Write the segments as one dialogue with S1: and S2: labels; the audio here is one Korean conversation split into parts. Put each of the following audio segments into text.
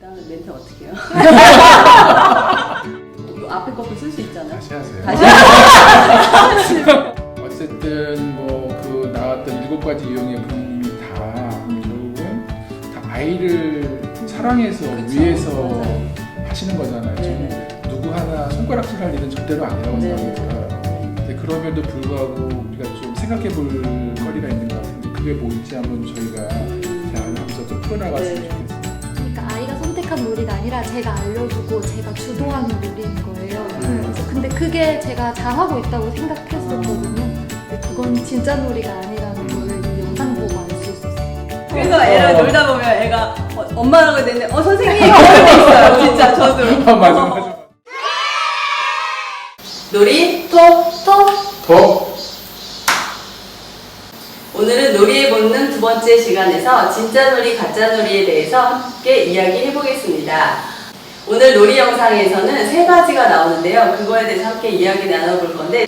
S1: 일단은 멘트 어떻게 해요? 앞에 것도 쓸 수 있잖아요.
S2: 다시 하세요.
S1: 다시 하세요.
S2: 어쨌든 뭐 그 나왔던 7가지 유형의 부모님이 다 결국은 다 아이를 사랑해서
S1: 그쵸,
S2: 위해서
S1: 맞아요.
S2: 하시는 거잖아요.
S1: 네.
S2: 저는 누구 하나 손가락질 할 일은 절대로 아니라고
S1: 네.
S2: 생각이 들어요. 근데 그럼에도 불구하고 우리가 좀 생각해 볼 거리가 있는 것 같은데 그게 뭘지 한번 저희가 대화를 하면서 좀 풀어나갔으면
S1: 네.
S2: 좋겠어요.
S3: 그러니까 아이가 선택한 놀이가 아니라 제가 알려주고 제가 주도하는 놀이인 거예요. 그래서 근데 그게 제가 잘하고 있다고 생각했었거든요. 근데 그건 진짜 놀이가 아니라는 거를 이 영상 보고 알 수 있었어요.
S1: 그래서 애랑 놀다 보면 애가 엄마라고 했는데 선생님 이렇게 있어요. 진짜 저도.
S2: 맞아.
S1: 놀이
S3: 톡!
S2: 더
S1: 오늘은 놀이의 본능 두 번째 시간에서 진짜 놀이, 가짜 놀이에 대해서 함께 이야기해 보겠습니다. 오늘 놀이 영상에서는 3가지가 나오는데요. 그거에 대해서 함께 이야기 나눠볼 건데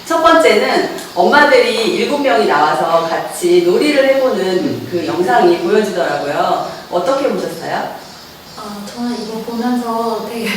S1: 첫 번째는 엄마들이 7명이 나와서 같이 놀이를 해보는 그 영상이 보여지더라고요. 어떻게 보셨어요?
S3: 저는 이거 보면서 되게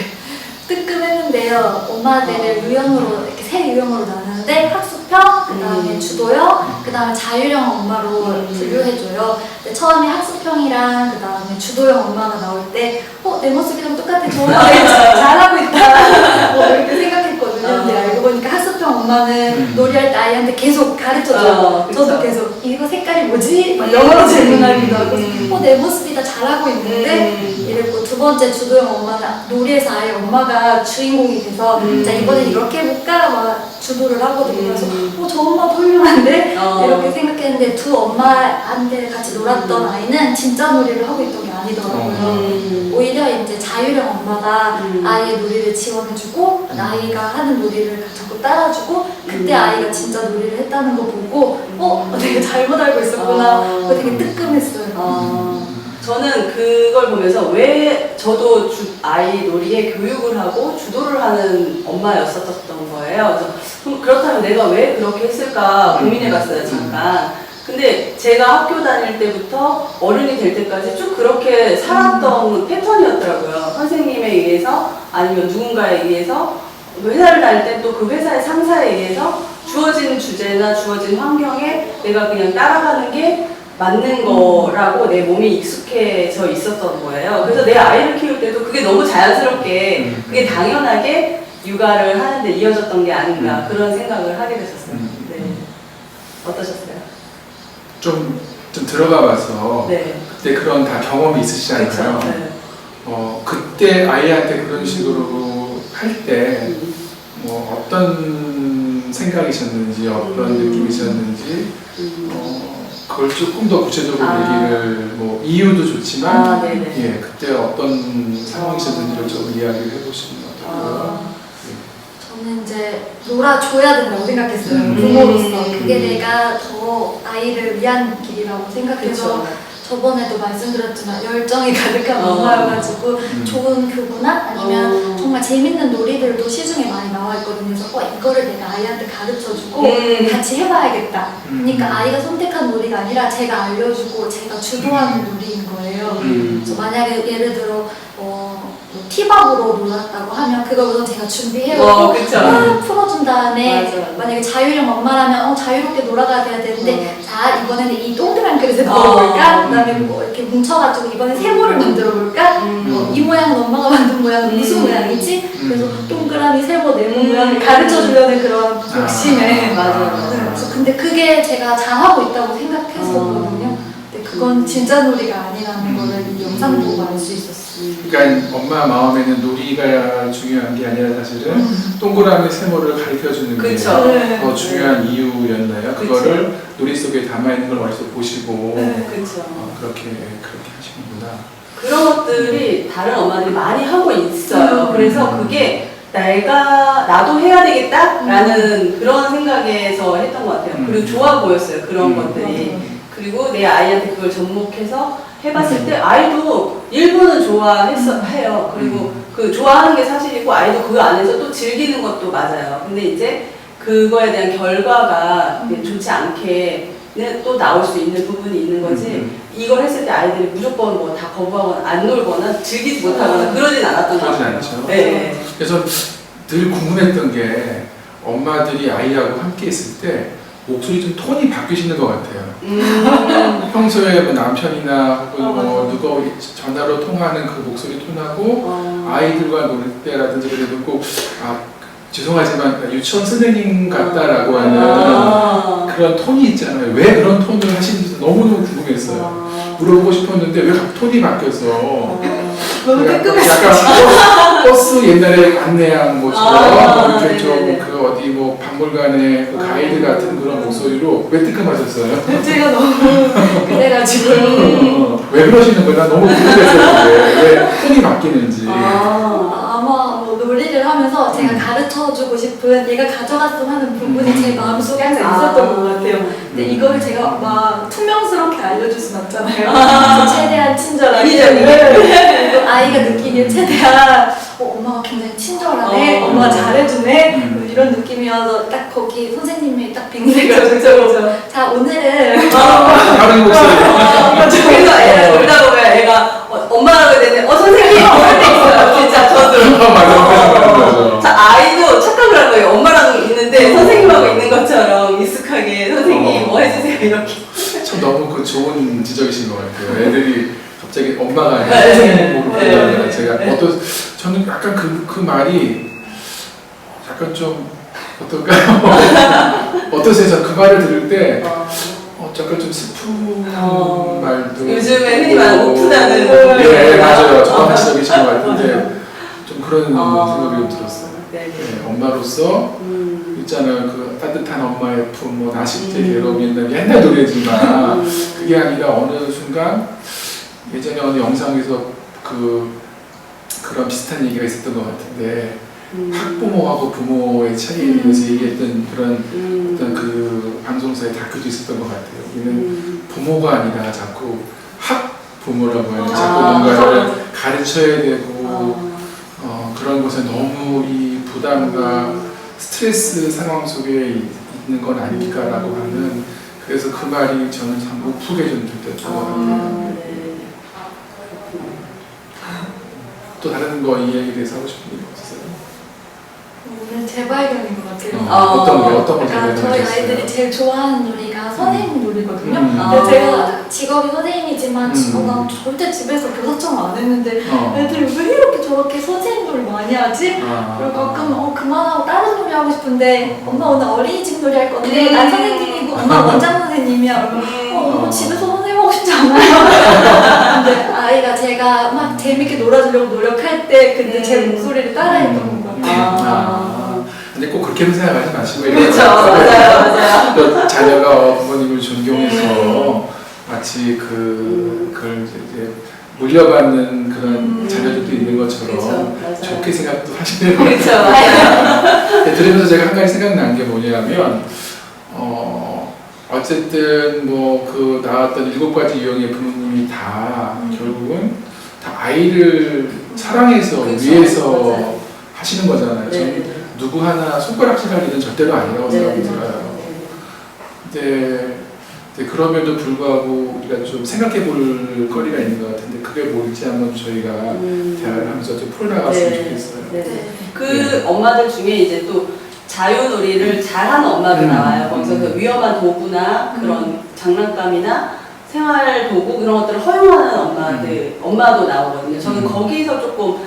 S3: 뜨끔했는데요. 엄마들을 유형으로 이렇게 3유형으로 나누는데 학습형, 그 다음에 주도형, 그 다음에 자율형 엄마로 분류해줘요. 근데 처음에 학습형이랑 그 다음에 주도형 엄마가 나올 때 내 모습이랑 똑같아. 저 엄마 잘하고 있다. 이렇게 생각했거든요. 근데 알고 보니까 학습형 엄마는 놀이할 때 아이한테 계속 가르쳐줘요. 저도 계속 이거 색깔이 뭐지? 막 영어로 질문하기도 하고 내 모습이다. 잘하고 있는데 이랬고 두 번째 주도형 엄마는 놀이에서 아예 엄마가 주인공이 돼서 자 이번엔 이렇게 해볼까? 막 주도를 하거든요. 그래서 저 엄마 훌륭한데? 이렇게 생각했는데 두 엄마한테 같이 놀았던 아이는 진짜 놀이를 하고 있던 게 아니더라고요. 오히려 이제 자율형 엄마가 아이의 놀이를 지원해주고 아이가 하는 놀이를 자꾸 따라주고 그때 아이가 진짜 놀이를 했다는 거 보고 내가 잘못 알고 있었구나. 그거 되게 뜨끔했어요.
S1: 저는 그걸 보면서 왜 저도 아이 놀이에 교육을 하고 주도를 하는 엄마였었던 거예요. 그래서 그럼 그렇다면 내가 왜 그렇게 했을까 고민해봤어요, 잠깐. 근데 제가 학교 다닐 때부터 어른이 될 때까지 쭉 그렇게 살았던 패턴이었더라고요. 선생님에 의해서 아니면 누군가에 의해서 회사를 다닐 때 또 그 회사의 상사에 의해서 주어진 주제나 주어진 환경에 내가 그냥 따라가는 게 맞는 거라고 내 몸이 익숙해져 있었던 거예요. 그래서 내 아이를 키울 때도 그게 너무 자연스럽게 그게 당연하게 육아를 하는데 이어졌던 게 아닌가 그런 생각을 하게 됐었어요. 네. 어떠셨어요?
S2: 좀 들어가 봐서
S1: 네.
S2: 그때 그런 다 경험이 있으시잖아요.
S1: 그쵸? 네.
S2: 그때 아이한테 그런 식으로 할 때 뭐 어떤 생각이셨는지 어떤 느낌이셨는지 그걸 조금 더 구체적으로 얘기를 뭐 이유도 좋지만 예 그때 어떤 상황이셨는지를 좀 이야기를 해보시면 어떨까요?
S3: 저는 이제 놀아줘야 된다고 생각했어요. 부모로서. 그게 내가 더 아이를 위한 길이라고 생각해서
S1: 그쵸.
S3: 저번에도 말씀드렸지만 열정이 가득한 엄마여가지고 좋은 교구나 아니면 정말 재밌는 놀이들도 시중에 많이 나와 있거든요. 그래서 이거를 내가 아이한테 가르쳐주고 같이 해봐야겠다. 그러니까 아이가 선택한 놀이가 아니라 제가 알려주고 제가 주도하는 놀이인 거예요. 그래서 만약에 예를 들어 티밥으로 놀았다고 하면 그걸 우선 제가 준비해오고 풀어준 다음에 만약에 자율형 엄마라면 자유롭게 놀아가야 되는데 자 이번에는 이 동그란 그릇에 넣어볼까? 그 다음에 뭐 이렇게 뭉쳐가지고 이번에 세모를 만들어볼까? 이 모양은 엄마가 만든 모양은 무슨 모양이지? 그래서 동그라미, 세모, 네모 모양을 가르쳐주려는 그런 욕심에 그래서 근데 그게 제가 잘하고 있다고 생각했었거든요. 근데 그건 진짜 놀이가 아니라는 거를 이 영상 보고 알 수 있었어요.
S2: 그러니까 엄마 마음에는 놀이가 중요한 게 아니라 사실은 동그라미 세모를 가르쳐주는 게 더 중요한 이유였나요? 그거를 놀이 속에 담아있는 걸 어디서 보시고 그렇게 하시는구나.
S1: 그런 것들이 다른 엄마들이 많이 하고 있어요. 그래서 그게 나도 해야 되겠다라는 그런 생각에서 했던 것 같아요. 그리고 좋아 보였어요, 그런 것들이. 그리고 내 아이한테 그걸 접목해서 해봤을 때 아이도 일부는 좋아해요. 그리고 그 좋아하는 게 사실이고 아이도 그 안에서 또 즐기는 것도 맞아요. 근데 이제 그거에 대한 결과가 좋지 않게 또 나올 수 있는 부분이 있는 거지 이걸 했을 때 아이들이 무조건 뭐 다 거부하거나 안 놀거나 즐기지 못하거나 그러진 않았던 것
S2: 그러진
S1: 같아요.
S2: 않죠.
S1: 네.
S2: 그래서 늘 궁금했던 게 엄마들이 아이하고 함께 있을 때 목소리 좀 톤이 바뀌시는 것 같아요. 평소에 뭐 남편이나 혹은 뭐 누가 전화로 통화하는 그 목소리 톤하고 아이들과 놀 때라든지 그래도 꼭 죄송하지만 유치원 선생님 같다라고 하는 그런 톤이 있잖아요. 왜 그런 톤을 하시는지 너무너무 궁금했어요. 물어보고 싶었는데 왜 갑자기 톤이 바뀌어서
S3: 너무 뜨끔했어요.
S2: 약간 버스 옛날에 안내양 뭐처럼 이렇게
S1: 네네네.
S2: 좀 그 어디 뭐 박물관의 그 가이드 같은 그런 목소리로 왜 뜨끔하셨어요?
S3: 제가 너무 그래가지고
S2: 왜 그러시는 거야? 나 너무 궁금했었는데 왜 톤이 바뀌는지.
S3: 아마 뭐 놀이를 하면서 제가 가르쳐주고 싶은 얘가 가져갔으면 하는 부분이 제 마음속에 항상 있었던 것 같아요. 근데 이거를 제가 막 투명스럽게 알려줄 순 없잖아요. 그래서 최대한 친절하게 그리고 아이가 느끼기에 최대한 엄마가 굉장히 친절하네, 엄마가 잘해주네 뭐 이런 느낌이어서 딱 거기 선생님이 딱 빙의해가지고 자 오늘은
S2: 다른 목소리.
S1: 그래서 애가 놀다 보면 애가 엄마라고 했는데 선생님 그럴 때 있어요. 진짜 저도.
S2: 맞아.
S1: 자, 아이도 착각을 한 거예요. 엄마랑 있는데 선생님하고 있는 것처럼 익숙하게 선생님 뭐 해주세요 이렇게.
S2: 참 너무 그 좋은 지적이신 것 같아요. 애들이 갑자기 엄마가 아니라 선생님으로 부르는 제가 저는 약간 그 말이 약간 좀 어떨까요? 어떠세요? 저 그 말을 들을 때 약간 좀 슬픈 말도
S1: 요즘에 흔히 말하는 오픈하는
S2: 네 맞아요. 저랑 같이 여기 계신 것 같은데 좀 그런 생각이 좀 들었어요.
S1: 네,
S2: 엄마로서 있잖아요. 그 따뜻한 엄마의 품, 뭐 나십대 괴로움 옛날 노래지만 그게 아니라 어느 순간 예전에 어느 영상에서 그런 비슷한 얘기가 있었던 것 같은데 학부모하고 부모의 차이에 대해서 얘기했던 그런 어떤 그 방송사에 다큐도 있었던 것 같아요. 이는 부모가 아니라 자꾸 학부모라고 하는 자꾸 뭔가를 가르쳐야 되고 그런 것에 너무 이 부담과 스트레스 상황 속에 있는 건 아닐까라고 하는 그래서 그 말이 저는 참 우프게 좀 들렸던 것 같아요. 또 다른 거 이 얘기에 대해서 하고 싶은 게 없었어요?
S3: 오늘 재발견인 것 같아요.
S2: 어떤 거
S3: 저희
S2: 재발견하셨어요?
S3: 아이들이 제일 좋아하는 놀이가 선생님 놀이거든요.
S2: 아.
S3: 근데 제가 직업이 선생님이지만 난 절대 집에서 교사처럼 안 했는데 애들이 왜 이렇게 저렇게 선생님 놀이 많이 하지? 그리고 가끔 그만하고 다른 놀이 하고 싶은데 엄마 오늘 어린이집 놀이 할 건데 난 선생님이고 엄마 원장 선생님이야. 그러면 엄마 집에서 선생님 하고 싶지 않아요. 근데 아이가 제가 막 재밌게 놀아주려고 노력할 때 근데 제 목소리를 따라했던 것 같아요.
S2: 근데 꼭 그렇게 생각하지 마시고
S1: 그렇죠. 맞아요.
S2: 또 자녀가 부모님을 존경해서 마치 그걸 이제 물려받는 그런 자녀들도 있는 것처럼
S1: 그렇죠.
S2: 좋게 생각도 하시는 것
S1: 그렇죠.
S2: 같아요. 들으면서 제가 한 가지 생각난 게 뭐냐면 어쨌든 뭐 그 나왔던 7가지 유형의 부모님이 다 결국은 다 아이를 사랑해서
S1: 그렇죠.
S2: 위해서
S1: 맞아요.
S2: 하시는 거잖아요. 저는 누구 하나 손가락질할 일은 절대로 아니라고 생각이 들어요. 근데 그럼에도 불구하고 우리가 좀 생각해 볼 거리가 있는 것 같은데 그게 뭘지 한번 저희가 대화를 하면서 좀 풀어나갔으면 좋겠어요.
S1: 그 엄마들 중에 이제 또 자유놀이를 잘하는 엄마도 나와요. 거기서 그 위험한 도구나 그런 장난감이나 생활 도구 그런 것들을 허용하는 엄마도 나오거든요. 저는 거기서 조금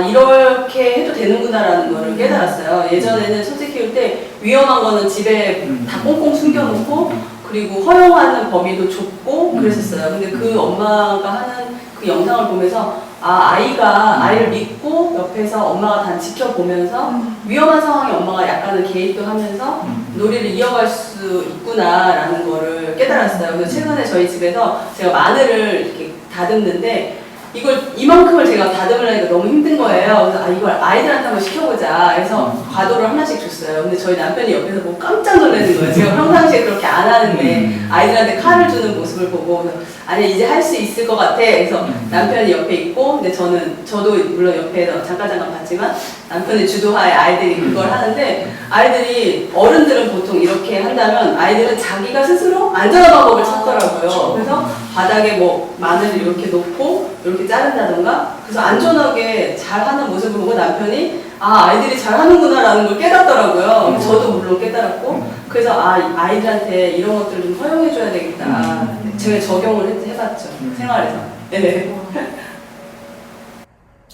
S1: 이렇게 해도 되는구나라는 거를 깨달았어요. 예전에는 솔직히 키울 때 위험한 거는 집에 다 꽁꽁 숨겨놓고 그리고 허용하는 범위도 좁고 그랬었어요. 근데 그 엄마가 하는 그 영상을 보면서 아이가 아이를 믿고 옆에서 엄마가 다 지켜보면서 위험한 상황에 엄마가 약간은 개입도 하면서 놀이를 이어갈 수 있구나라는 거를 깨달았어요. 그래서 최근에 저희 집에서 제가 마늘을 이렇게 다듬는데 이걸 이만큼을 제가 다듬을 하니까 너무 힘든 거예요. 그래서 이걸 아이들한테 한번 시켜보자 해서 과도를 하나씩 줬어요. 근데 저희 남편이 옆에서 보고 깜짝 놀라는 거예요. 제가 평상시에 그렇게 안 하는데 아이들한테 칼을 주는 모습을 보고 아니 이제 할 수 있을 것 같아. 그래서 남편이 옆에 있고 근데 저도 물론 옆에서 잠깐 봤지만 남편의 주도하에 아이들이 그걸 하는데 아이들이 어른들은 보통 이렇게 한다면 아이들은 자기가 스스로 안전한 방법을 찾더라고요. 그래서 바닥에 뭐 마늘을 이렇게 놓고 이렇게 자른다던가 그래서 안전하게 잘하는 모습을 보고 남편이 아이들이 잘하는구나라는 걸 깨닫더라고요. 저도 물론 깨달았고 그래서 아이들한테 이런 것들을 좀 허용해줘야 되겠다. 제가 적용을 해봤죠. 생활에서. 네.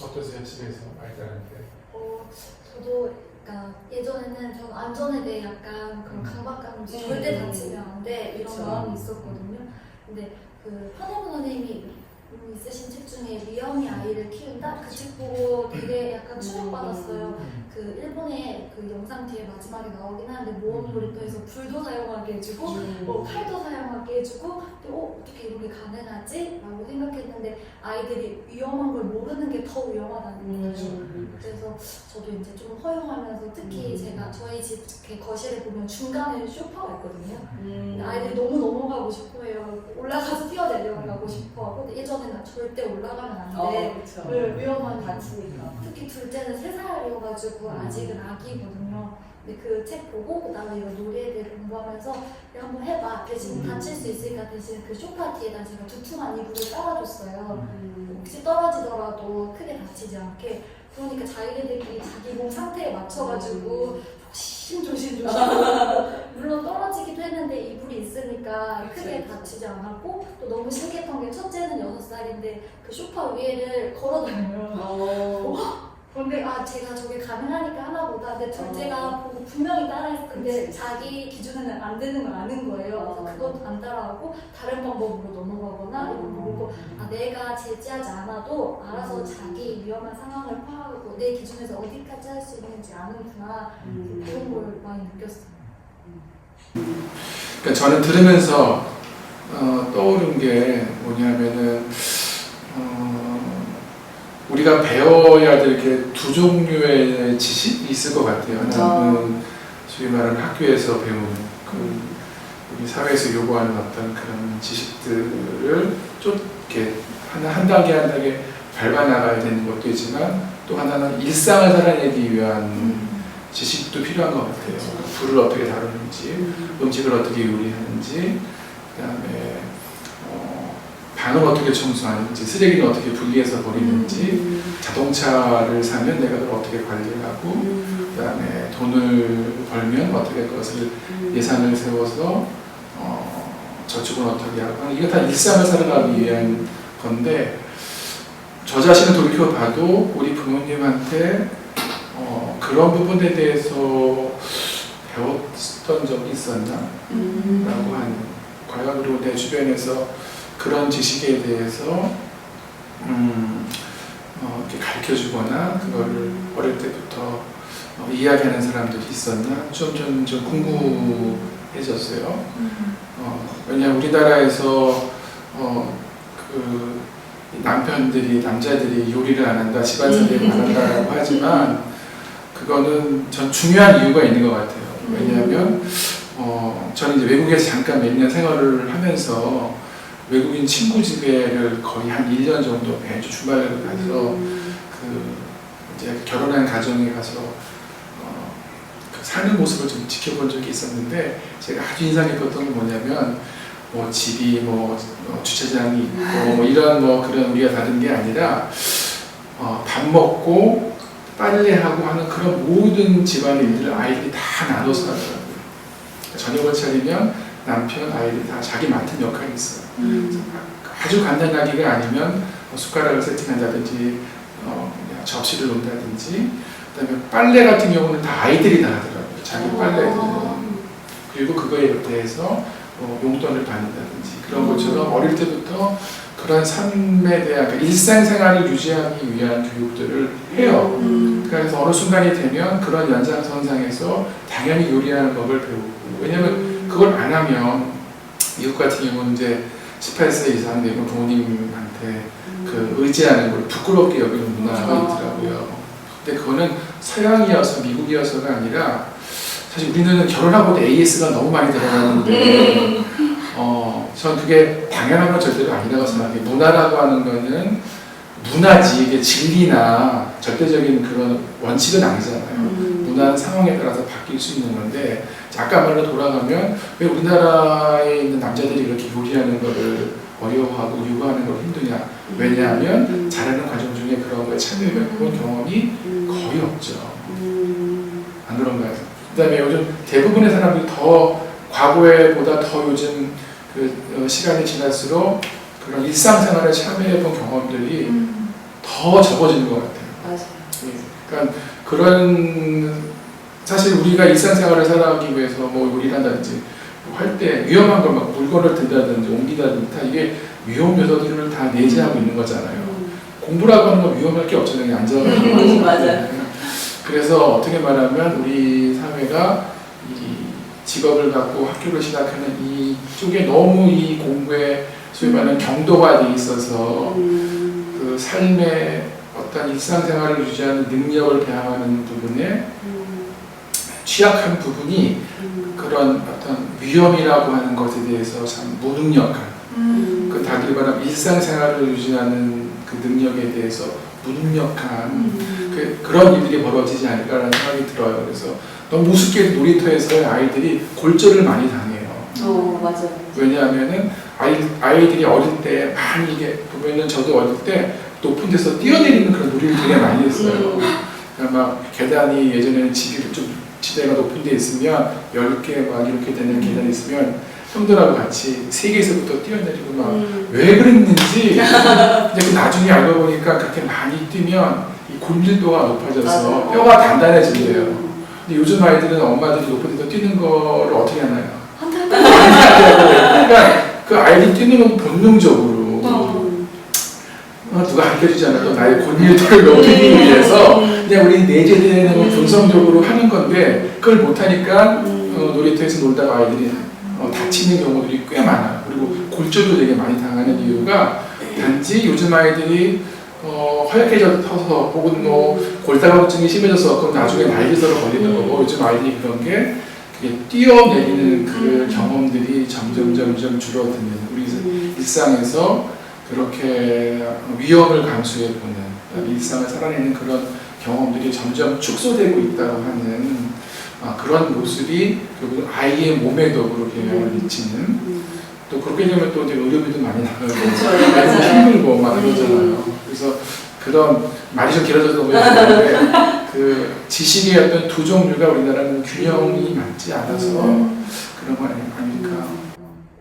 S2: 어떠세요 집에서 아이들한테?
S3: 저도 그러니까 예전에는 좀 안전에 대해 약간 그런 강박감이 절대 다치면 안 돼 이런
S1: 그쵸.
S3: 마음이 있었거든요. 근데 그 편혜문 선생님이 있으신 책 중에 위험이 아이를 키운다 그 책 보고 되게 약간 충격받았어요. 그 일본의 그 영상 뒤에 마지막에 나오긴 하는데 모험 놀이터에서 불도 사용하게 해주고 뭐 칼도 사용하게 해주고 어떻게 이런 게 가능하지? 라고 생각했는데 아이들이 위험한 걸 모르는 게 더 위험하다는 거죠. 그래서 저도 이제 좀 허용하면서 특히 제가 저희 집 이렇게 거실에 보면 중간에 소파가 있거든요. 근데 아이들이 너무 넘어가고 싶어해요. 올라가서 뛰어내려가고 싶어하고 근데 예전에는 절대 올라가면 안 돼.
S1: 그렇죠.
S3: 위험한
S1: 다치니까.
S3: 특히 둘째는 3살이어가지고 아직은 아기거든요. 근데 그 책 보고 그다음에 이거 놀이에 대해 공부하면서 한번 해봐. 대신 다칠 수 있으니까 대신 그 소파 뒤에다 제가 두툼한 이불을 깔아줬어요. 혹시 떨어지더라도 크게 다치지 않게. 그러니까 자기네들끼리 자기 몸 상태에 맞춰가지고 조심조심 물론 떨어지기도 했는데 이불이 있으니까 크게 다치지 않았고 또 너무 신기했던 게 첫째는 6살인데 그 소파 위에를 걸어다녀요. 근데 제가 저게 가능하니까 하나 보다. 근데 둘째가 보고 분명히 따라했어. 근데 자기 기준에는 안 되는 걸 아는 거예요. 그래서 그건 안 따라하고 다른 방법으로 넘어가거나 이런 거 보고 내가 제지하지 않아도 알아서 자기 위험한 상황을 파악하고 내 기준에서 어디까지 할 수 있는지 아는구나. 그런 걸 많이 느꼈어요.
S2: 그러니까 저는 들으면서 떠오른 게 뭐냐면은 우리가 배워야 될 게 두 종류의 지식이 있을 것 같아요. 하나는 소위 말하는 학교에서 배우는 우리 사회에서 요구하는 어떤 그런 지식들을 좀 이렇게 한 단계 밟아 나가야 되는 것도 있지만 또 하나는 일상을 살아내기 위한 지식도 필요한 것 같아요. 불을 어떻게 다루는지, 음식을 어떻게 요리하는지, 그다음에 방을 어떻게 청소하는지, 쓰레기는 어떻게 분리해서 버리는지, 자동차를 사면 내가 그걸 어떻게 관리하고, 그다음에 돈을 벌면 어떻게 그것을 예산을 세워서 저축은 어떻게 하고, 이거 다 일상을 살아가기 위한 건데 저 자신을 돌이켜봐도 우리 부모님한테 그런 부분에 대해서 배웠던 적이 있었나? 라고 하는 과연 그리고 내 주변에서 그런 지식에 대해서 이렇게 가르쳐주거나 그거를 어릴 때부터 이야기하는 사람들이 있었나 좀 궁금해졌어요. 왜냐하면 우리나라에서 그 남자들이 요리를 안 한다, 집안살림을 안 한다라고 하지만 그거는 전 중요한 이유가 있는 것 같아요. 왜냐하면 저는 이제 외국에서 잠깐 몇 년 생활을 하면서 외국인 친구 집에를 거의 한 1년 정도 매주 주말에 가서 이제 결혼한 가정에 가서 사는 모습을 좀 지켜본 적이 있었는데 제가 아주 인상 깊었던 게 뭐냐면 집이 주차장이 있고 이런 그런 우리가 다른 게 아니라 밥 먹고 빨래하고 하는 그런 모든 집안의 일들을 아이들이 다 나눠서 하더라고요. 저녁을 차리면 남편, 아이들이 다 자기 맡은 역할이 있어요. 아주 간단하기가 아니면 숟가락을 세팅한다든지 접시를 놓는다든지 그다음에 빨래 같은 경우는 다 아이들이 다 하더라고요. 자기 빨래. 그리고 그거에 대해서 용돈을 받는다든지 그런 것처럼 어릴 때부터 그런 삶에 대한 그러니까 일상생활을 유지하기 위한 교육들을 해요. 그래서 어느 순간이 되면 그런 연장선상에서 당연히 요리하는 법을 배우고 왜냐면 그걸 안 하면 미국 같은 경우는 이제 18세 이상 되면 부모님한테 그 의지하는 걸 부끄럽게 여기는 문화가 있더라고요. 근데 그거는 서양이어서 미국이어서가 아니라 사실 우리는 결혼하고도 AS가 너무 많이 들어가는데 전 그게 당연한 건 절대로 아니라고 생각해요. 문화라고 하는 거는 문화지 이게 진리나 절대적인 그런 원칙은 아니잖아요. 문화는 상황에 따라서 바뀔 수 있는 건데 아까 말로 돌아가면 왜 우리나라에 있는 남자들이 이렇게 요리하는 거를 어려워하고 요구하는 걸 힘드냐? 왜냐하면 자라는 과정 중에 그런 거에 참여해본 경험이 거의 없죠. 안 그런가요? 그 다음에 요즘 대부분의 사람들이 더 과거에보다 더 요즘 그 시간이 지날수록 그런 일상생활에 참여해본 경험들이 더 적어지는 것 같아요.
S1: 맞아요.
S2: 그러니까 그런 사실 우리가 일상생활을 살아가기 위해서 뭐 요리한다든지 할 때 위험한 걸 막 물건을 든다든지 옮기다든지 다 이게 위험 요소들을 다 내재하고 있는 거잖아요. 공부라고 하는 건 위험할 게 없잖아요. 앉아가지고.
S1: 맞아요.
S2: 그래서 어떻게 말하면 우리 사회가 이 직업을 갖고 학교를 시작하는 이쪽에 너무 이 공부에 소위 말하는 경도가 돼 있어서 그 삶의 어떤 일상생활을 유지하는 능력을 배양하는 부분에 취약한 부분이 그런 어떤 위험이라고 하는 것에 대해서 참 무능력한 그 다들 말하면 일상생활을 유지하는 그 능력에 대해서 무능력한 그런 일들이 벌어지지 않을까라는 생각이 들어요. 그래서 너무 우습게 놀이터에서 아이들이 골절을 많이 당해요.
S1: 맞아요.
S2: 왜냐하면은 아이들이 어릴 때 많이 이게 보면은 저도 어릴 때 높은 데서 뛰어내리는 그런 놀이를 되게 많이 했어요. 막 계단이 예전에는 집이 좀 지대가 높은 데 있으면 10개 막 이렇게 되는 계단이 있으면 형들하고 같이 3개에서부터 뛰어내리고 막 왜 그랬는지 근데 그 나중에 알고 보니까 그렇게 많이 뛰면 이 골밀도가 높아져서
S1: 맞아요.
S2: 뼈가 단단해진대요. 근데 요즘 아이들은 엄마들이 높은 데서 뛰는 거를 어떻게 하나요? 그러니까 그 아이들이 뛰는 건 본능적으로 누가 가르쳐주지 않아도 나의 골밀도를 높이기 위해서 그냥 우리 내재되는 건 분성적으로 하는 건데 그걸 못하니까 놀이터에서 놀다가 아이들이 다치는 경우들이 꽤 많아요. 그리고 골절도 되게 많이 당하는 이유가 단지 요즘 아이들이 허약해져서 혹은 뭐 골다공증이 심해져서 그럼 나중에 말기설을 걸리는 거고 요즘 아이들이 그런 게 그게 뛰어내리는 그 경험들이 점점 줄어드는 우리 일상에서 그렇게 위험을 감수해보는 일상을 살아내는 그런 경험들이 점점 축소되고 있다고 하는 그런 모습이 결국 아이의 몸에도 그렇게 영향을 미치는 또 그렇게 되면 또 이제 의료비도 많이 나가고 힘들고 막 그러잖아요. 그래서 그런 말이 좀 길어져서 너무 힘든데 그 지식의 어떤 두 종류가 우리나라는 균형이 맞지 않아서 그런 거 아닐까.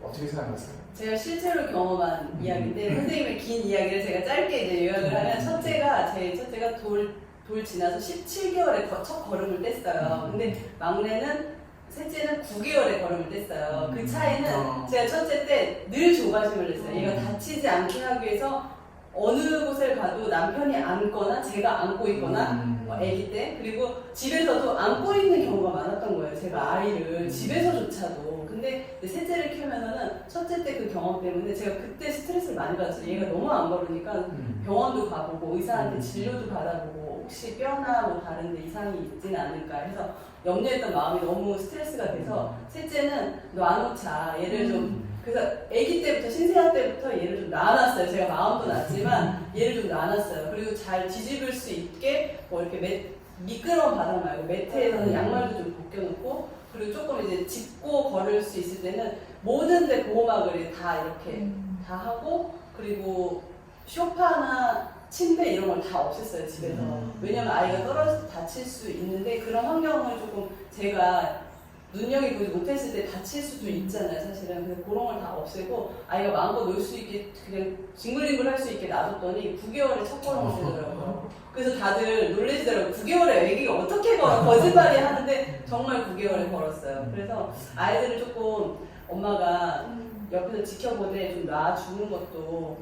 S2: 어떻게 생각하세요?
S1: 제가 실제로 경험한 이야기인데 선생님의 긴 이야기를 제가 짧게 이제 요약을 하면 제 첫째가 돌 지나서 17개월에 첫 걸음을 뗐어요. 근데 막내는 셋째는 9개월에 걸음을 뗐어요. 그 차이는 제가 첫째 때 늘 조바심을 냈어요. 얘가 다치지 않게 하기 위해서 어느 곳을 가도 남편이 안거나 제가 안고 있거나 아기 때 그리고 집에서도 안고 있는 경우가 많았던 거예요. 제가 아이를 집에서조차도. 근데 셋째를 키우면서는 첫째 때 그 경험 때문에 제가 그때 스트레스를 많이 받았어요. 얘가 너무 안 걸으니까 병원도 가보고 의사한테 진료도 받아보고 혹시 뼈나 뭐 다른 데 이상이 있지는 않을까 해서 염려했던 마음이 너무 스트레스가 돼서 셋째는 놔놓자 얘를 좀 그래서 아기 때부터 신생아 때부터 얘를 좀 놔놨어요. 제가 마음도 놨지만 얘를 좀 놔놨어요. 그리고 잘 뒤집을 수 있게 뭐 이렇게 미끄러운 바닥 말고 매트에서는 양말도 좀 벗겨놓고 그리고 조금 이제 짚고 걸을 수 있을 때는 모든 데 보호막을 다 이렇게 다 하고 그리고 소파나 침대 이런 걸 다 없앴어요 집에서. 왜냐면 아이가 떨어져서 다칠 수 있는데 그런 환경을 조금 제가 눈여겨보지 못했을 때 다칠 수도 있잖아요 사실은. 그래서 그런 걸 다 없애고 아이가 마음껏 놀 수 있게 그냥 징글징글 할 수 있게 놔뒀더니 9개월에 첫 걸음을 떼더라고요. 그래서 다들 놀라시더라고요. 9개월에 애기가 어떻게 걸어? 거짓말이 하는데 정말 9개월에 걸었어요. 그래서 아이들을 조금 엄마가 옆에서 지켜보되 좀 놔주는 것도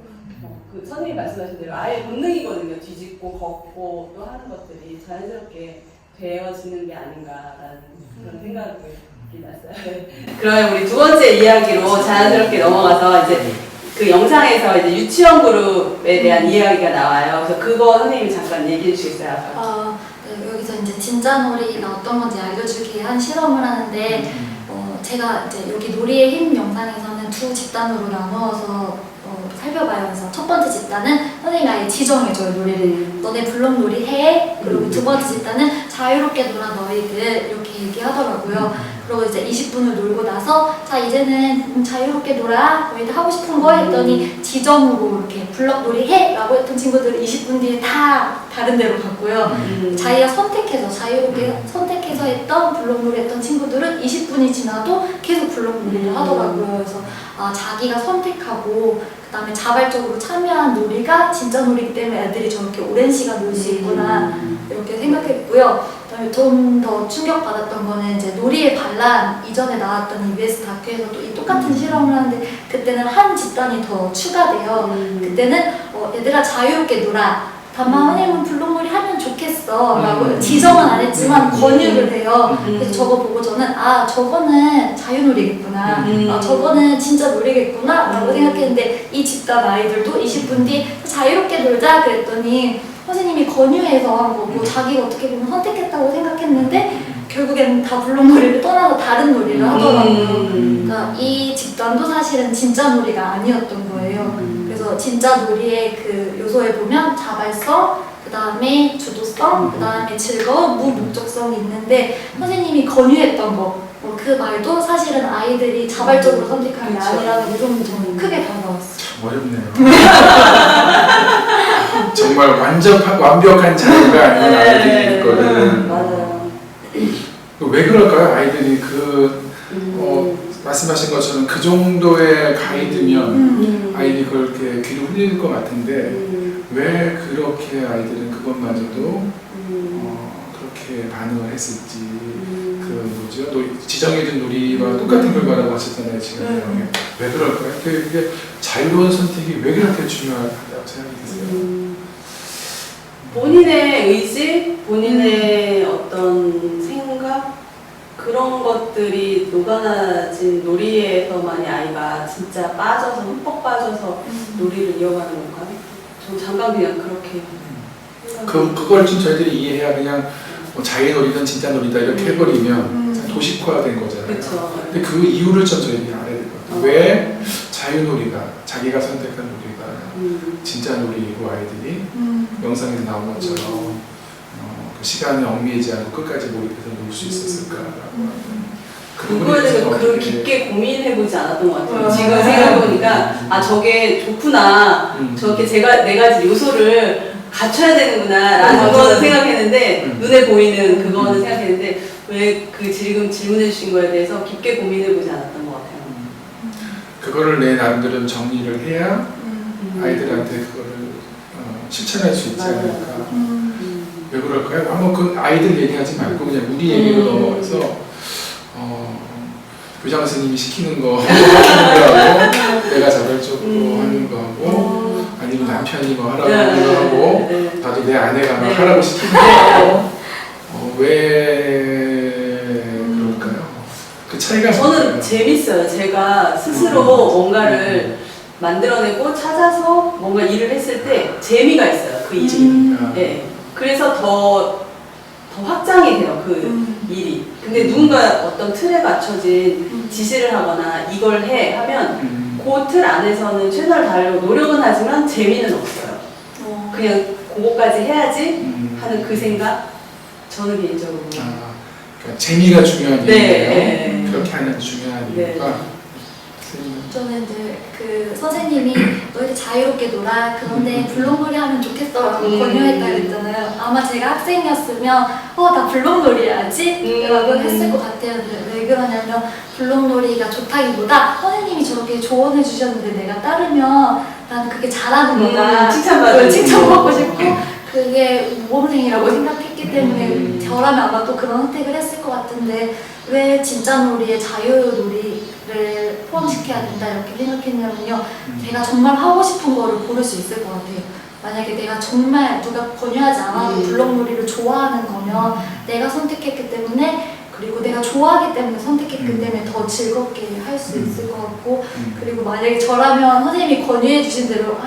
S1: 그 선생님이 말씀하신 대로 아예 본능이거든요. 뒤집고 걷고 또 하는 것들이 자연스럽게 되어지는 게 아닌가라는 그런 생각이 났어요. 그러면 우리 두 번째 이야기로 자연스럽게 넘어가서 이제 그 영상에서 이제 유치원 그룹에 대한 이야기가 나와요. 그래서 그거 선생님이 잠깐 얘기해 주시겠어요?
S3: 네, 여기서 이제 진짜놀이가 어떤 건지 알려주기 위한 실험을 하는데 제가 이제 여기 놀이의 힘 영상에서는 두 집단으로 나누어서 살펴봐요. 그래서 첫 번째 집단은 선생님이 아예 지정해줘요, 놀이를. 너네 블록놀이 해. 그리고 두 번째 집단은 자유롭게 놀아 너희들 이렇게 얘기하더라고요. 그리고 이제 20분을 놀고 나서 자 이제는 자유롭게 놀아 너희들 하고 싶은 거 했더니 지정으로 이렇게 블록놀이 해 라고 했던 친구들은 20분 뒤에 다 다른 데로 갔고요. 자기가 선택해서 자유롭게 선택해서 했던 블록놀이 했던 친구들은 20분이 지나도 계속 블록놀이를 하더라고요. 그래서 자기가 선택하고 그 다음에 자발적으로 참여한 놀이가 진짜 놀이기 때문에 애들이 저렇게 오랜 시간 놀 수 있구나 이렇게 생각했고요. 그다음에 좀 더 충격받았던 거는 이제 놀이의 반란 이전에 나왔던 EBS 다큐에서 또 이 똑같은 실험을 하는데 그때는 한 집단이 더 추가돼요. 그때는 얘들아 자유롭게 놀아. 다만 선생님은 블록놀이 하면 좋겠어 라고 지정은 안 했지만 권유를 해요. 그래서 저거 보고 저는 저거는 자유놀이겠구나, 저거는 진짜 놀이겠구나 라고 생각했는데 이 집단 아이들도 20분 뒤 자유롭게 놀자 그랬더니 선생님이 권유해서 한 거고 자기가 어떻게 보면 선택했다고 생각했는데 결국에는 다 블록놀이를 떠나서 다른 놀이를 하더라고요. 그러니까 이 집단도 사실은 진짜 놀이가 아니었던 거예요. 그래서 진짜 놀이의 그 요소에 보면 자발성, 그 다음에 주도성, 그 다음에 즐거움, 무목적성이 있는데 선생님이 권유했던 거, 그 말도 사실은 아이들이 자발적으로 선택한 게 아니라는 게 좀 크게 다가왔어요.
S2: 어렵네요. 정말 완벽한 자유가 아닌 아이들이 있거든.
S1: 맞아요.
S2: 왜 그럴까요? 아이들이 말씀하신 것처럼 그 정도의 가이드면 아이들이 그렇게 귀를 흘릴 것 같은데 왜 그렇게 아이들은 그것마저도 그렇게 반응을 했을지 지정해준 놀이와 똑같은 결과라고 하셨잖아요 지금. 왜 그럴까요? 그게 자유로운 선택이 왜 그렇게 중요하다고 생각이 드세요?
S1: 본인의 의지, 본인의 어떤 생각 그런 것들이 녹아나진 놀이에서만이 아이가 진짜 빠져서 흠뻑 빠져서 놀이를 이어가는 건가요? 전 잠깐 그냥 그렇게
S2: 그걸 좀 저희들이 이해해야 그냥 자유놀이든 진짜 놀이다 이렇게 해버리면 도식화된 거잖아요.
S1: 그쵸.
S2: 근데 그 이유를 좀 저희들이 알아야 될 것 같아요. 왜 자유놀이가 자기가 선택한 놀이가 진짜 놀이고 아이들이 영상에서 나온 것처럼 그 시간에 얽매이지 않고 끝까지 몰입해서 놀 수 있었을까라고
S1: 그거에 대해서 그렇게 깊게 고민해보지 않았던 것 같아요. 지금 생각해보니까 저게 좋구나, 저렇게 네 가지 요소를 갖춰야 되는구나 라는 거는 생각했는데 눈에 보이는 그거는 생각했는데 왜 그 지금 질문해 주신 거에 대해서 깊게 고민해보지 않았던 것 같아요.
S2: 그거를 내 나름대로 정리를 해야 아이들한테 그거를 실천할 수 있지 않을까. 왜 그럴까요? 한번 그 아이들 얘기하지 말고 그냥 우리 얘기로 넘어가서 교장 선생님이 시키는 거 하고 내가 자발적으로 하는 거 하고 아니면 남편이 뭐 하라고 하는 거 하고 나도 내 아내가 뭐 하라고 시키는 거 하고 왜 그럴까요? 그 차이가
S1: 저는
S2: 뭘까요?
S1: 재밌어요. 제가 스스로 뭔가를 만들어내고 찾아서 뭔가 일을 했을 때 재미가 있어요. 그 일이. 네. 그래서 더 확장이 돼요. 그 일이. 근데 누군가 어떤 틀에 맞춰진 지시를 하거나 이걸 해 하면 그 틀 안에서는 최선을 다하려고 노력은 하지만 재미는 없어요. 그냥 그거까지 해야지 하는 그 생각? 저는 개인적으로.
S2: 그러니까 재미가 중요한 이유예요. 그렇게 하는 중요한 이유가.
S3: 저는 이제 그 선생님이 너희들 자유롭게 놀아 그런데 블록놀이 하면 좋겠어라고 권유했다 그랬잖아요. 아마 제가 학생이었으면 나 블록놀이 해야지 라고 했을 것 같아요. 왜 그러냐면 블록놀이가 좋다기보다 선생님이 저렇게 조언해 주셨는데 내가 따르면 나는 그게 잘하는 거다. 칭찬받고 싶고 그게 모범생이라고 생각했기 때문에 저라면 아마 또 그런 선택을 했을 것 같은데 왜 진짜 놀이에 자유놀이를 포함시켜야 된다 이렇게 생각했냐면요. 제가 정말 하고 싶은 거를 고를 수 있을 것 같아요. 만약에 내가 정말 누가 권유하지 않아도 블록놀이를 좋아하는 거면 내가 선택했기 때문에 그리고 내가 좋아하기 때문에 선택했기 때문에 더 즐겁게 할 수 있을 것 같고 그리고 만약에 저라면 선생님이 권유해 주신 대로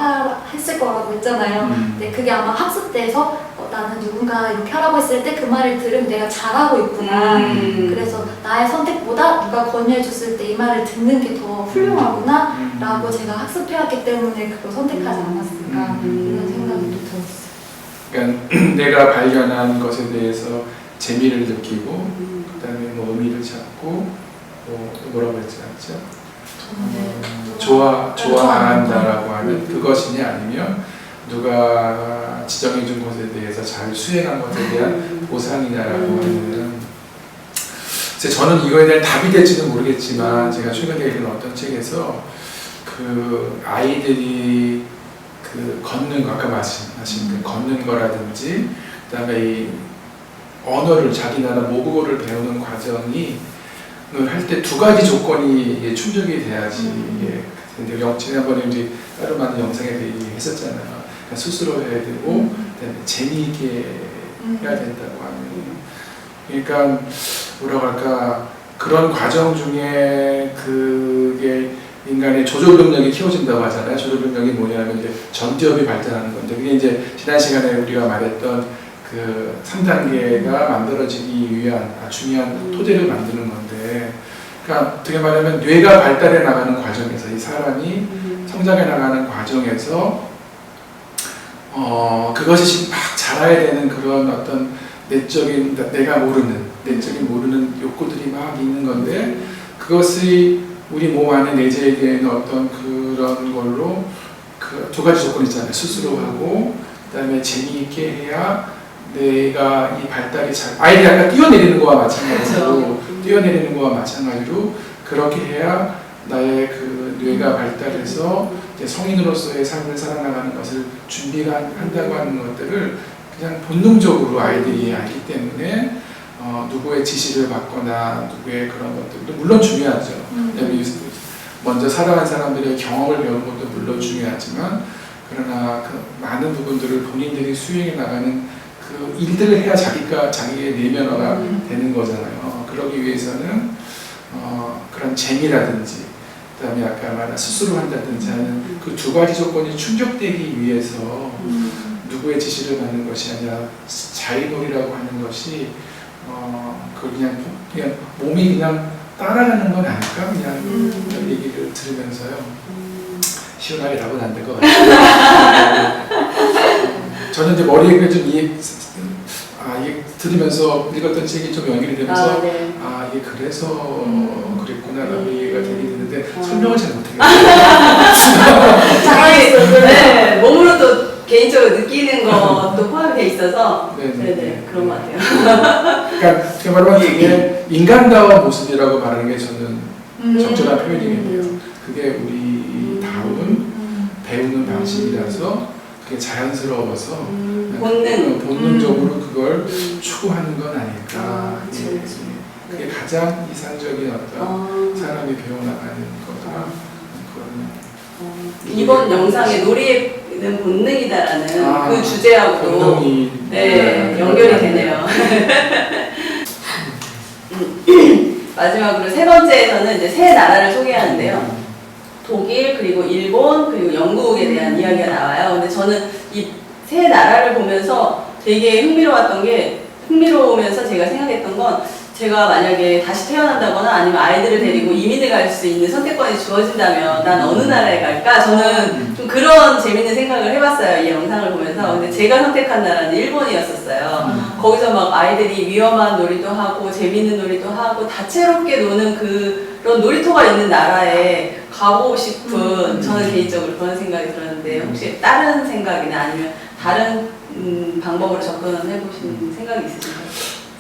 S3: 했을 거라고 했잖아요. 근데 그게 아마 학습 때에서 나는 누군가 이렇게 하라고 했을 때 그 말을 들으면 내가 잘하고 있구나. 그래서 나의 선택보다 누가 권유해 줬을 때 이 말을 듣는 게 더 훌륭하구나 라고 제가 학습해왔기 때문에 그걸 선택하지 않았을까 이런 생각이 또 들었어요.
S2: 그러니까 내가 발견한 것에 대해서 재미를 느끼고 그다음에 뭐 의미를 찾고 또 뭐라고 했지 않죠? 좋아한다라고 하는 그것이냐 아니면 누가 지정해준 것에 대해서 잘 수행한 것에 대한 보상이냐라고 하는 저는 이거에 대한 답이 될지는 모르겠지만 제가 최근에 읽은 어떤 책에서 그 아이들이 그 걷는 거 아까 말씀하신 그 걷는 거라든지 그다음에 이 언어를 자기 나라 모국어를 배우는 과정이 할 때 두 가지 조건이 충족이 돼야지 이게 근데 지난번에 이제 따로 만든 영상에 얘기했었잖아요. 그러니까 스스로 해야 되고 그다음에 재미있게 해야 된다고 하는 그러니까 뭐라고 할까 그런 과정 중에 그게 인간의 조절 능력이 키워진다고 하잖아요. 조절 능력이 뭐냐면 이제 전기업이 발전하는 건데 그게 이제 지난 시간에 우리가 말했던 그 3단계가 만들어지기 위한 중요한 토대를 만드는 건데 그러니까 어떻게 말하면 뇌가 발달해 나가는 과정에서 이 사람이 성장해 나가는 과정에서 그것이 막 자라야 되는 그런 어떤 내적인 내가 모르는 욕구들이 막 있는 건데 그것이 우리 몸 안에 내재되어 있는 어떤 그런 걸로 그 두 가지 조건 있잖아요. 스스로 하고 그다음에 재미있게 해야 내가 이 발달이 아이들이 약간 뛰어내리는 거와 마찬가지로 뛰어내리는 거와 마찬가지로 그렇게 해야 나의 그 뇌가 발달해서 이제 성인으로서의 삶을 살아나가는 것을 준비가 한다고 하는 것들을 그냥 본능적으로 아이들이 알기 때문에 누구의 지시를 받거나 누구의 그런 것들도 물론 중요하죠. 먼저 살아간 사람들의 경험을 배우는 것도 물론 중요하지만 그러나 그 많은 부분들을 본인들이 수행해 나가는 그 일들을 해야 자기의 내면화가 되는 거잖아요. 그러기 위해서는 그런 재미라든지 그다음에 아까 말한 스스로 한다든지 하는 그 두 가지 조건이 충족되기 위해서 누구의 지시를 받는 것이 아니라 자의놀이라고 하는 것이 그냥 몸이 그냥 따라가는 건 아닐까 그냥 이런 얘기를 들으면서요 시원하게 답은 안 될 것 같아요. 저는 이제 머리에 좀 이게 들으면서 읽었던 책이 좀 연결이 되면서 이게 그래서 그랬구나라고 이해가 되게 되는데 설명을 잘 못하겠어요.
S1: 잘하겠어요. 네, 몸으로 또 개인적으로 느끼는 것도 포함이 돼 있어서 네네 그런 것 같아요.
S2: 그러니까 그 말하면 이게 인간다운 모습이라고 말하는 게 저는 적절한 표현이겠네요. 그게 우리 다운 배우는 방식이라서 그게 자연스러워서 본능적으로 그걸 추구하는 건 아닐까. 그게 가장 이상적인 어떤 사람이 배워나가는 거다.
S1: 이번 영상에 놀이는 본능이다라는 그 주제하고도 연결이 되네요. 마지막으로 세 번째에서는 이제 세 나라를 소개하는데요. 독일, 그리고 일본, 그리고 영국에 대한 이야기가 나와요. 근데 저는 이 세 나라를 보면서 되게 흥미로우면서 제가 생각했던 건 제가 만약에 다시 태어난다거나 아니면 아이들을 데리고 이민을 갈 수 있는 선택권이 주어진다면 난 어느 나라에 갈까? 저는 좀 그런 재밌는 생각을 해봤어요. 이 영상을 보면서. 근데 제가 선택한 나라는 일본이었었어요. 거기서 막 아이들이 위험한 놀이도 하고 재밌는 놀이도 하고 다채롭게 노는 그런 놀이터가 있는 나라에 가보고 싶은 저는 개인적으로 그런 생각이 들었는데 혹시 다른 생각이나 아니면 다른 방법으로 접근을 해보신 생각이 있으신가요?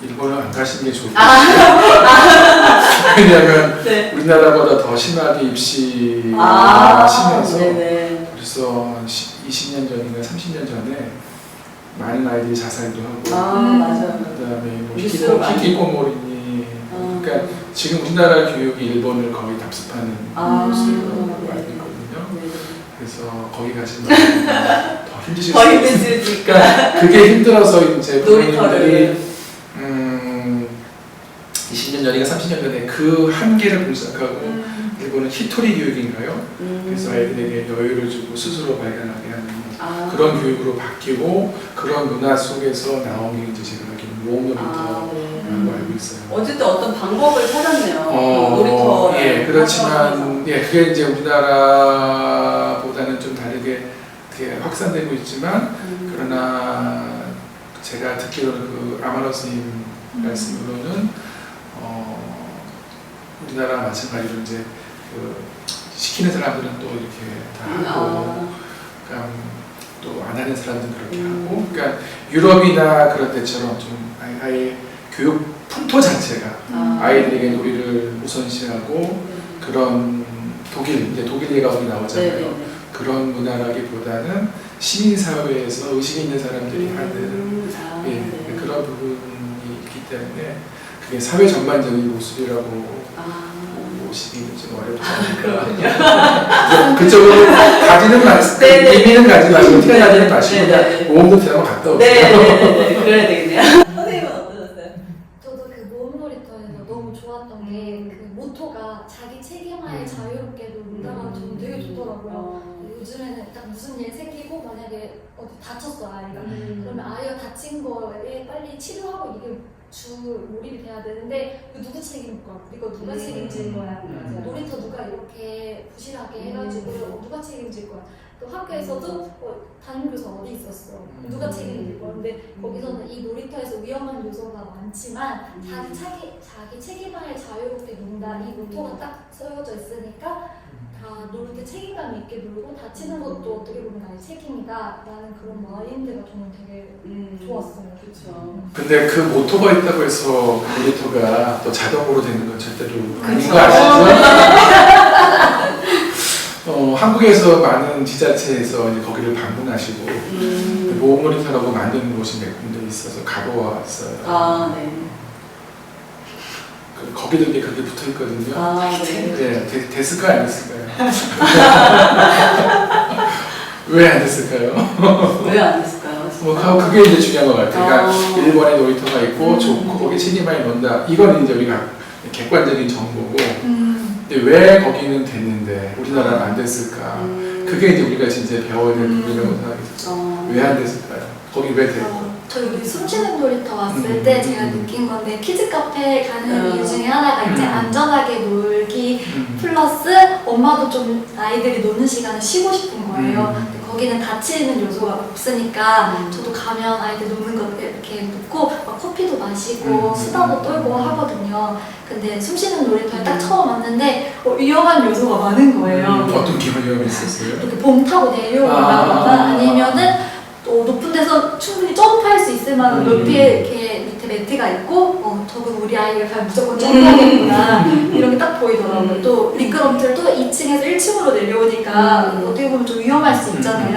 S2: 일본은 안 가시는 게 좋을 것 같아요. 왜냐하면 우리나라보다 더 심하게 입시가 심해서 그래서 20년 전인가 30년 전에 많은 아이들이 자살도 하고
S1: 맞아요.
S2: 그다음에 뭐 히키코모리니 그러니까 지금 우리나라 교육이 일본을 거의 답습하는 모습으로 알고 있거든요. 그래서 거기 가시면 더 힘드실 수 있으니까 그게 힘들어서 이제 부모님들이 20년 20년이가 30년 전에 그 한계를 보기 시작하고 일본은 히토리 교육인가요? 그래서 아이들에게 여유를 주고 스스로 발견하게 하는 그런 교육으로 바뀌고 그런 문화 속에서 나온 게 이제 제가 알기로는 모험놀이터라고 알고 있어요.
S1: 어쨌든 어떤 방법을 찾았네요. 놀이터.
S2: 예, 그렇지만 예, 그게 이제 우리나라보다는 좀 다르게 이렇게 확산되고 있지만 그러나 제가 듣기로는 그 아마노 스님 말씀으로는 우리나라 마찬가지로 이제 그 시키는 사람들은 또 이렇게 다 하고 그러니까 또 안 하는 사람들은 그렇게 하고 그러니까 유럽이나 그런 데처럼 좀 아예 교육 풍토 자체가 아이들에게 놀이를 우선시하고 그런 이제 독일 예가 우리 나오잖아요. 그런 문화라기보다는 시민사회에서 의식 있는 사람들이 하는 그런 부분이 있기 때문에 그게 사회 전반적인 모습이라고 보시기는 좀 어렵다. 그쪽으로 가지는 마시고 의미는 가지 마시고 태어나지는 마시고 그냥 모험도 들어가면 갔다 오세요.
S1: 네네네. 그래야 되겠네요. 선생님은 어떠셨어요?
S3: 저도 그 모험놀이터에서 너무 좋았던 게 그 모토가 자기 책임하에 자유롭게 놀다가 좀 되게 좋더라고요. 요즘에는 딱 무슨 일 생기고 만약에 어디 다쳤어 아이가 그러면 아이가 다친 거에 빨리 치료하고 이게 주 몰입이 돼야 되는데 이거 누구 책임일 거야? 이거 누가 책임질 거야? 놀이터 누가 이렇게 부실하게 해가지고 누가 책임질 거야? 또 학교에서도 담임교사 어디 있었어? 누가 책임질 거야? 근데 거기서는 이 놀이터에서 위험한 요소가 많지만 자기 책임하에 자유롭게 논다 이 모토가 딱 쓰여져 있으니까 다 놀 때 책임감 있게 놀고 다치는 것도 어떻게 보면 나의 책임이다 라는 그런 마인드가 저는 되게 좋았어요.
S1: 그렇죠.
S2: 근데 그 모토가 있다고 해서 그 모니터가 또 자동으로 되는 건 절대로 아닌 거 아시죠? 한국에서 많은 지자체에서 이제 거기를 방문하시고 모험놀이터라고 만드는 곳이 몇 군데 있어서 가보았어요.
S1: 네.
S2: 거기도 이게 그렇게 붙어 있거든요.
S1: 네.
S2: 네, 됐을까요, 안 됐을까요? 왜 안 됐을까요?
S1: 왜 안 됐을까요?
S2: 그게 이제 중요한 것 같아요. 그러니까 일본에 놀이터가 있고 좋고 거기 책임만이 논다. 이건 이제 우리가 객관적인 정보고. 근데 왜 거기는 됐는데 우리나라는 안 됐을까? 그게 이제 우리가 진짜 배워야 될 부분이라고 생각했어요. 왜 안 됐을까요? 거기 왜 됐고?
S3: 저 여기 숨쉬는 놀이터 왔을 때 제가 느낀 건데 키즈 카페 가는 이유 중에 하나가 이제 안전하게 놀기 플러스 엄마도 좀 아이들이 노는 시간에 쉬고 싶은 거예요. 근데 거기는 다치는 요소가 없으니까 저도 가면 아이들 노는 거 이렇게 놓고 막 커피도 마시고 수다도 떨고 하거든요. 근데 숨쉬는 놀이터에 딱 처음 왔는데 위험한 요소가 많은 거예요.
S2: 어떤 게 위험했었어요?
S3: 이렇게 봉 타고 내려오거나 아니면은 또 높은 데서 충분히 점프할 수 있을 만한 높이에 이렇게 밑에 매트가 있고 저건 우리 아이가 가면 무조건 점프하겠구나 이런 게 딱 보이더라고요. 또 미끄럼틀도 2층에서 1층으로 내려오니까 어떻게 보면 좀 위험할 수 있잖아요.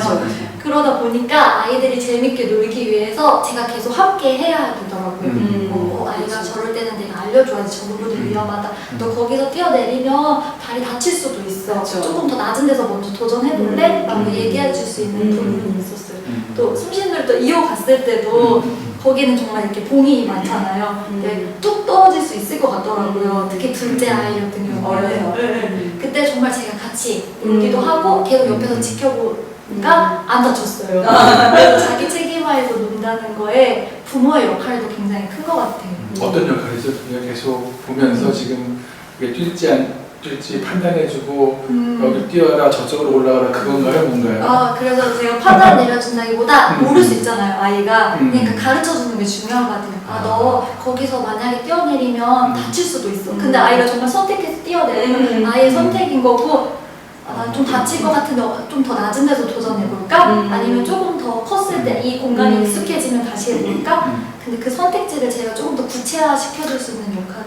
S3: 그러다 보니까 아이들이 재밌게 놀기 위해서 제가 계속 함께 해야 되더라고요. 아이가 저럴 때는 내가 알려줘야지 저 부분이 위험하다. 너 거기서 뛰어내리면 발이 다칠 수도 있어. 조금 더 낮은 데서 먼저 도전해볼래? 라고 얘기해 줄 수 있는 부분이 있었어요. 또 숨쉬는놀이터 2호 갔을 때도 거기는 정말 이렇게 봉이 많잖아요. 근데 뚝 떨어질 수 있을 것 같더라고요. 특히 둘째 아이 같은 경우는. 그때 정말 제가 같이 놀기도 하고 계속 옆에서 지켜보니까 안 다쳤어요. 그래서 자기 책임하에서 논다는 거에 부모의 역할도 굉장히 큰 것 같아요.
S2: 어떤 역할이죠? 그냥 계속 보면서 지금 뛸지 판단해주고 여기 뛰어라 저쪽으로 올라가라 그건가요? 뭔가요?
S3: 그래서 제가 판단 내려준다기보다 모를 수 있잖아요 아이가. 그러니까 가르쳐주는 게 중요한 것 같아요. 너 거기서 만약에 뛰어내리면 다칠 수도 있어. 근데 아이가 정말 선택해서 뛰어내리면 아이의 선택인 거고 난 좀 다칠 것 같은데 좀 더 낮은 데서 도전해볼까? 아니면 조금 더 컸을 때 이 공간이 익숙해지면 다시 해볼까? 근데 그 선택지를 제가 조금 더 구체화 시켜줄 수 있는 역할을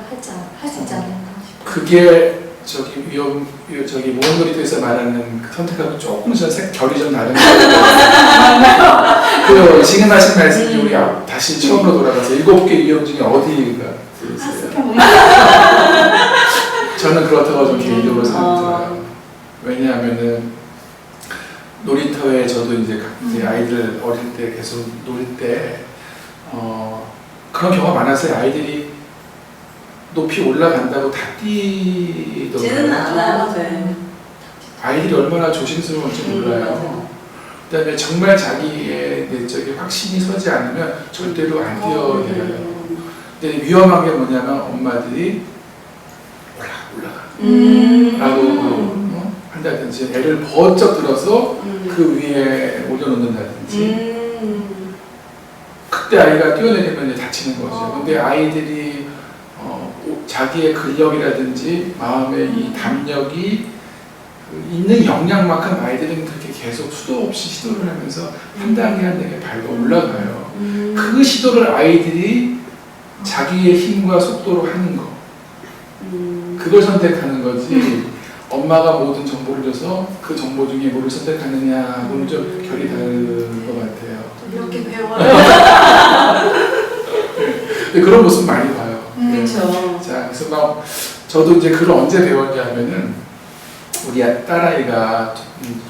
S3: 할 수 있지 않을까 싶어요.
S2: 그게 모험놀이터에서 말하는 그 선택하고 조금 결이 좀 다른 거예요. 지금 하신 말씀이 우리 다시 처음으로 돌아가서 7개 위험 중에 어디가 있어요? 저는 그렇다고 좀 개인적으로 생각해요. 왜냐하면은 놀이터에 저도 이제 아이들 어릴 때 계속 놀 때 그런 경우가 많았어요. 아이들이 높이 올라간다고 다 뛰더라고요.
S1: 쟤는 않아요. 네.
S2: 아이들이 얼마나 조심스러운지 몰라요.
S1: 맞아요.
S2: 그다음에 정말 자기의 내적인 확신이 서지 않으면 절대로 안 뛰어내려요. 근데 위험한 게 뭐냐면 엄마들이 올라가 라고 한다든지 애를 번쩍 들어서 그 위에 올려놓는다든지 그때 아이가 뛰어내리면 이제 다치는 거죠. 근데 아이들이 자기의 근력이라든지 마음의 이 담력이 있는 역량만큼 아이들은 그렇게 계속 수도 없이 시도를 하면서 한 단계 한 단계 밟아 올라가요. 그 시도를 아이들이 자기의 힘과 속도로 하는 거. 그걸 선택하는 거지. 엄마가 모든 정보를 줘서 그 정보 중에 뭐를 선택하느냐하고는 좀 결이 다른 것 같아요.
S3: 이렇게 배워요.
S2: 네, 그런 모습 많이 봐요.
S1: 그렇죠.
S2: 자, 그래서 막 저도 이제 그걸 언제 배웠냐면은 우리 딸아이가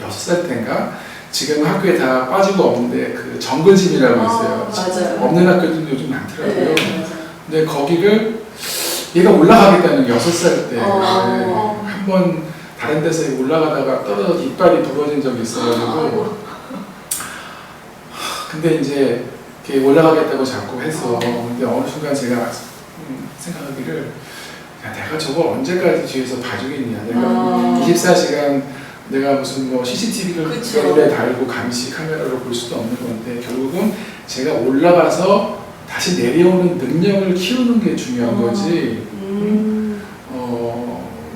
S2: 6살 때인가 지금 학교에 다 빠지고 없는데 그 정글짐이라고 있어요.
S1: 맞아요.
S2: 없는 학교들도 요즘 많더라고요.
S1: 네,
S2: 근데 거기를 얘가 올라가겠다는 6살 때 한번 다른 데서 올라가다가 떨어져 이빨이 부러진 적이 있어가지고 근데 이제 이렇게 올라가겠다고 자꾸 해서 근데 어느 순간 제가 생각하기를 야, 내가 저걸 언제까지 뒤에서 봐주겠냐. 내가 24시간 내가 무슨 뭐 CCTV를 벽에 달고 감시 카메라로 볼 수도 없는 건데 결국은 제가 올라가서 다시 내려오는 능력을 키우는 게 중요한 거지.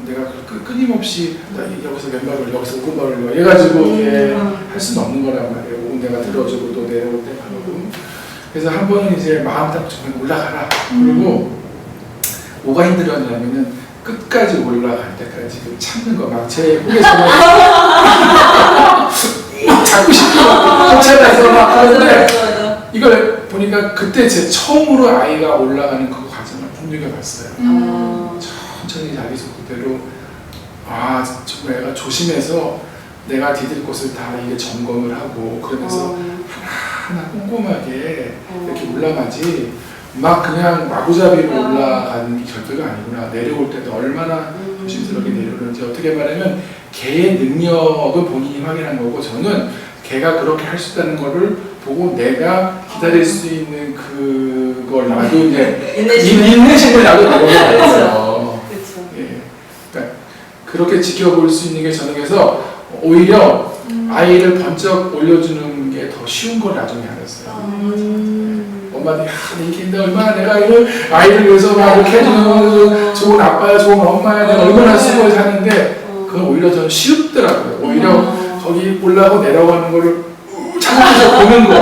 S2: 내가 끊임없이 여기서 몇 발을 여기서 5발을 해가지고 이렇게 할 수는 없는 거란 말이에요. 내가 들어주고 또 내려올 때 하고. 그래서 한 번은 이제 마음 딱 정말 올라가라. 그리고 뭐가 힘들었냐면은 끝까지 올라갈 때까지 참는 거 막 제 속에서는 잡고 싶고 쫓아가서 막 하는데 이걸 보니까 그때 제 처음으로 아이가 올라가는 그 과정을 눈여겨봤어요. 천천히 자기 속도대로 정말 애가 조심해서 내가 디딜 곳을 다 이게 점검을 하고 그러면서 하나하나 꼼꼼하게 이렇게 올라가지 막 그냥 마구잡이로 올라가는 게 절대가 아니구나. 내려올 때도 얼마나 조심스럽게 내려오는지 어떻게 말하면 걔의 능력은 본인이 확인한 거고 저는 걔가 그렇게 할 수 있다는 거를 보고 내가 기다릴 수 있는 그걸 나도 이제 인내심을 나도 배워봤어요. 예, 그러니까 그렇게 지켜볼 수 있는 게 저는 그래서 오히려 아이를 번쩍 올려주는 게 더 쉬운 걸 나중에 알았어요. 엄마들이 이게 얼마나 내가 아이를 위해서 막 이렇게 해주는 좋은 아빠야 좋은 엄마야 내가 얼마나 수고를 하는데 그건 오히려 저는 쉽더라고요. 오히려 거기 올라가고 내려가는 거를 참으면서 보는 거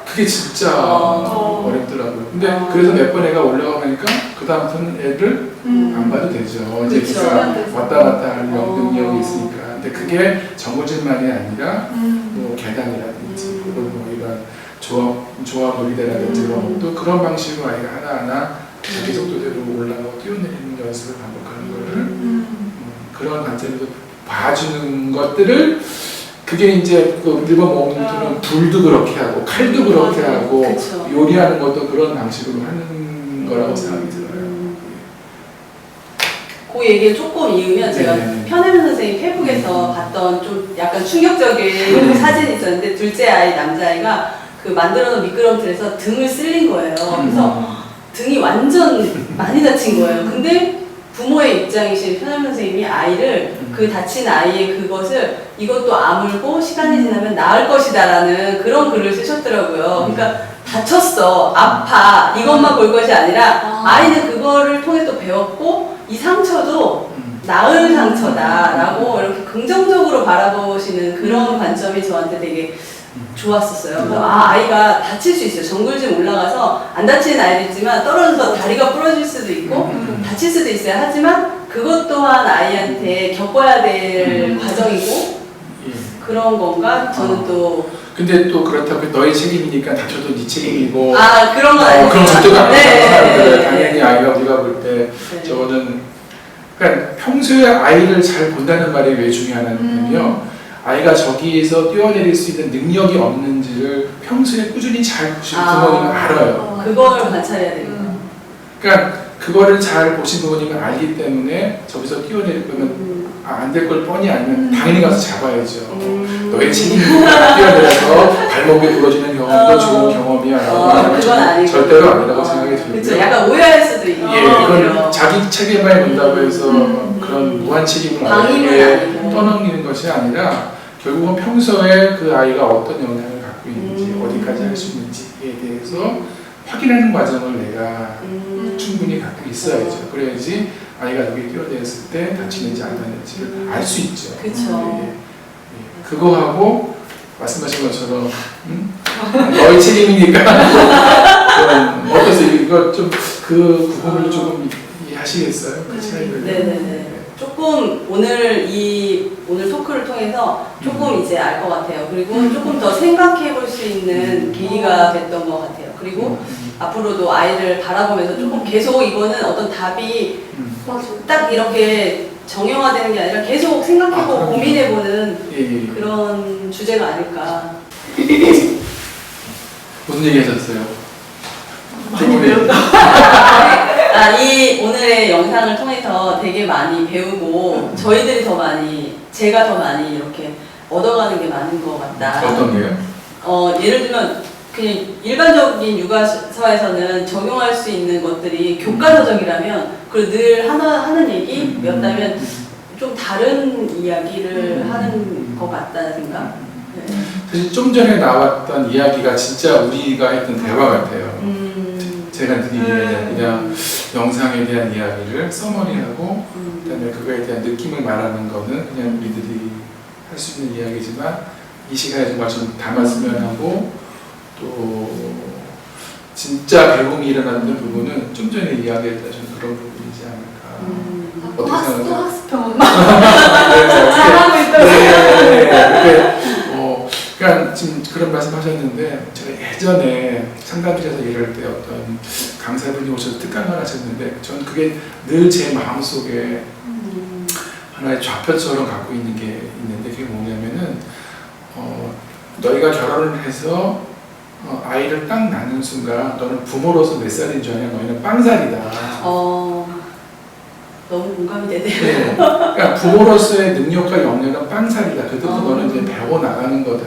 S2: 그게 진짜 어렵더라고요. 근데 그래서 몇 번 애가 올라가니까 그 다음부터는 애를 안 봐도 되죠. 이제 걔가 왔다 갔다 할 능력이 있으니까. 근데 그게 정글짐만이 아니라 뭐 계단이라든지 혹은 뭐 이런 조합 놀이대라든지 그런 것도 그런 방식으로 아이가 하나하나 자기 속도대로 올라가고 뛰어내리는 연습을 반복하는 거를 그런 관점에서 봐주는 것들을 그게 이제 그 일본 모험들은 불도 그렇게 하고 칼도 그렇게 하고
S1: 그쵸.
S2: 요리하는 것도 그런 방식으로 하는 거라고 생각이 들어요.
S1: 그 얘기를 조금 이으면 제가
S2: 네네.
S1: 편혜면 선생님 페북에서 봤던 좀 약간 충격적인 사진이 있었는데 둘째 아이 남자아이가 그 만들어놓은 미끄럼틀에서 등을 쓸린 거예요. 그래서 등이 완전 많이 다친 거예요. 근데 부모의 입장이신 편혜면 선생님이 아이를 그 다친 아이의 그것을 이것도 아물고 시간이 지나면 나을 것이다 라는 그런 글을 쓰셨더라고요. 그러니까 다쳤어, 아파 이것만 볼 것이 아니라 아이는 그거를 통해 또 배웠고 이 상처도 나을 상처다 라고 이렇게 긍정적으로 바라보시는 그런 관점이 저한테 되게 좋았었어요. 그래서 아이가 다칠 수 있어요. 정글짐 올라가서 안 다치는 아이도 있지만 떨어져서 다리가 부러질 수도 있고 다칠 수도 있어요. 하지만 그것 또한 아이한테 겪어야 될 과정이고 그런 건가? 저는 또
S2: 근데 또 그렇다고 너의 책임이니까 다쳐도 네 책임이고
S1: 그런 건 아니죠.
S2: 그런 절대가 아니잖아요.
S1: 네.
S2: 당연히 아이가 우리가 볼 때 저거는 그러니까 평소에 아이를 잘 본다는 말이 왜 중요하냐면요. 아이가 저기에서 뛰어내릴 수 있는 능력이 없는지를 평소에 꾸준히 잘 보시는 부모님은 알아요.
S1: 그걸 관찰해야 되겠네요.
S2: 그러니까 그거를 잘 보신 부모님은 알기 때문에 저기서 뛰어내릴 거면 안 될 걸 뻔히 알면 당연히 가서 잡아야죠. 너의 책임이니까 뛰어내려서 발목에 부러지는 경험도 좋은 경험이야 라고
S1: 그건 아니고.
S2: 절대로 아니라고 생각이 들고요.
S1: 그렇죠. 약간 오해할 수도 있고.
S2: 예, 그건 자기 책임만 본다고 해서 그런 무한 책임을
S1: 방임은
S2: 아이에게
S1: 아니고.
S2: 떠넘기는 것이 아니라 결국은 평소에 그 아이가 어떤 영향을 갖고 있는지 어디까지 할 수 있는지에 대해서 확인하는 과정을 내가 충분히 갖고 있어야죠. 그래야지 아이가 여기 뛰어내렸을 때 다치는지 안 다치는지를 알 수 있죠.
S1: 그쵸.
S2: 예. 그거하고 말씀하신 것처럼 너의 책임이니까 어떠세요? 이거 좀 그 구분을 조금 이해하시겠어요? 그 차이를.
S1: 네네네. 조금 오늘 토크를 통해서 조금 이제 알 것 같아요. 그리고 조금 더 생각해 볼 수 있는 계기가 됐던 것 같아요. 그리고 앞으로도 아이를 바라보면서 조금 계속 이거는 어떤 답이 딱 이렇게 정형화되는 게 아니라 계속 생각해보고 고민해보는
S2: 예.
S1: 그런 주제가 아닐까.
S2: 무슨 얘기 하셨어요?
S1: 많이 배웠다. 이 오늘의 영상을 통해서 되게 많이 배우고 저희들이 더 많이, 제가 더 많이 이렇게 얻어가는 게 많은 것 같다.
S2: 어떤 게요?
S1: 예를 들면 그냥 일반적인 육아서에서는 적용할 수 있는 것들이 교과서적이라면 그리고 늘 하는 얘기였다면 좀 다른 이야기를 하는 것 같다는 생각. 네.
S2: 사실 좀 전에 나왔던 이야기가 진짜 우리가 했던 대화 같아요. 제가 드리기에는 그냥 영상에 대한 이야기를 서머리하고 그다음에 그거에 대한 느낌을 말하는 거는 그냥 우리들이 할 수 있는 이야기지만 이 시간에 정말 좀 담았으면 하고 또 진짜 배움이 일어나는 부분은 좀 전에 이야기했던 그런 부분이지 않을까. 어떻게 생각하세요?
S3: 학습형
S2: 잘하고
S3: 있다고.
S2: 그러니까 지금 그런 말씀하셨는데 제가 예전에 상담실에서 일할 때 어떤 강사분이 오셔서 특강을 하셨는데 전 그게 늘 제 마음속에 하나의 좌표처럼 갖고 있는 게 있는데 그게 뭐냐면은 너희가 결혼을 해서 아이를 딱 낳는 순간 너는 부모로서 몇 살인 줄 아냐? 너희는 빵살이다.
S1: 너무 공감이 되네요.
S2: 네. 그러니까 부모로서의 능력과 역량은 빵살이다. 그때부터 너는 이제 배워나가는 거다.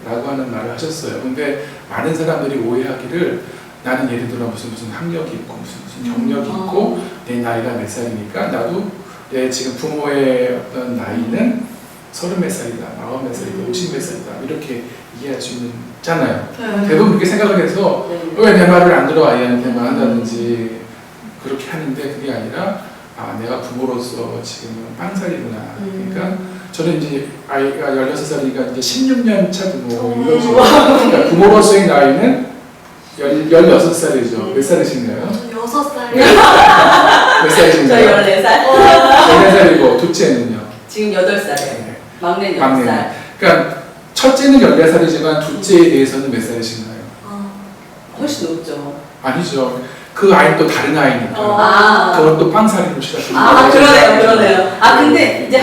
S2: 라고 하는 말을 하셨어요. 근데 많은 사람들이 오해하기를 나는 예를 들어 무슨 학력이 있고 무슨 경력이 있고 내 나이가 몇 살이니까 나도 내 지금 부모의 어떤 나이는 30몇 살이다, 40몇 살이다, 50몇 살이다 이렇게 이해할 수 있잖아요. 대부분 그렇게 생각을 해서 왜 내 말을 안 들어 아이한테만 한다든지 그렇게 하는데 그게 아니라 내가 부모로서 지금은 빵살이구나. 그러니까 저는 이제 아이가 16살이니까 이제 16년 차 부모 이거죠. 그러니까 부모로서의 나이는 16살이죠. 몇 살이신가요?
S3: 6살.
S2: 몇 살이신가요?
S1: 저 14살.
S2: 14살이고 둘째는요?
S1: 지금 8살이에요.
S2: 네.
S1: 막내는
S2: 막내.
S1: 10살.
S2: 그러니까 첫째는 14살이지만 둘째에 대해서는 몇 살이신가요?
S1: 훨씬 높죠.
S2: 아니죠. 그 아이는 또 다른 아이니까. 그건 또 빵살이로 시작합니다.
S1: 그러네요. 근데 이제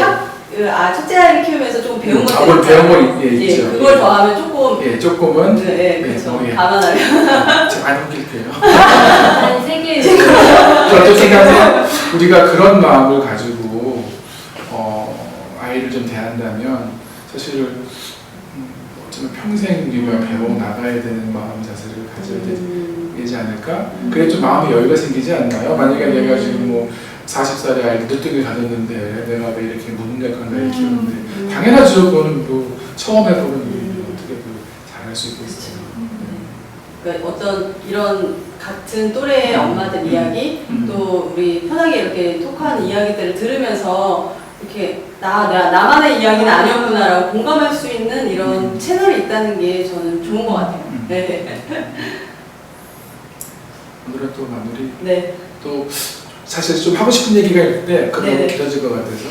S1: 첫째 아이를 키우면서 조금 배운 것들이
S2: 그걸 배운 거 있죠.
S1: 그걸 더하면 조금.
S2: 조금은.
S1: 그렇죠. 감안하면.
S2: 제가 안 웃길게요.
S3: 아니, 세계.
S2: 어떻게 생각하세요? 우리가 그런 마음을 가지고 아이를 좀 대한다면 사실 어쩌면 평생 우리가 배워 나가야 되는 마음 자세를 가져야 되지 않을까? 그래 좀 마음의 여유가 생기지 않나요? 만약에 내가 지금 뭐 40살에 아이를 늦둥이 가졌는데 내가 왜 이렇게 무능력한 아이를 키우는데 당연하죠. 그거는 뭐 처음 해보는 일이 어떻게 잘할 수 있겠어요.
S1: 그러니까 어떤 이런 같은 또래의 엄마들 이야기 또 우리 편하게 이렇게 토크하는 이야기들을 들으면서 이렇게 나만의 이야기는 아니었구나라고 공감할 수 있는 이런 채널이 있다는 게 저는 좋은 것 같아요. 네.
S2: 오늘은 또 마무리.
S1: 네.
S2: 또 사실 좀 하고 싶은 얘기가 있는데 그건
S1: 네네.
S2: 너무 길어질 것 같아서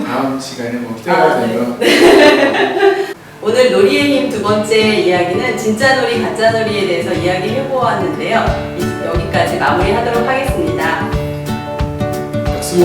S2: 다음 시간에 뭐 때가 되면.
S1: 오늘 놀이의 힘 두 번째 이야기는 진짜 놀이, 가짜 놀이에 대해서 이야기해 보았는데요. 여기까지 마무리하도록 하겠습니다.
S2: 박수.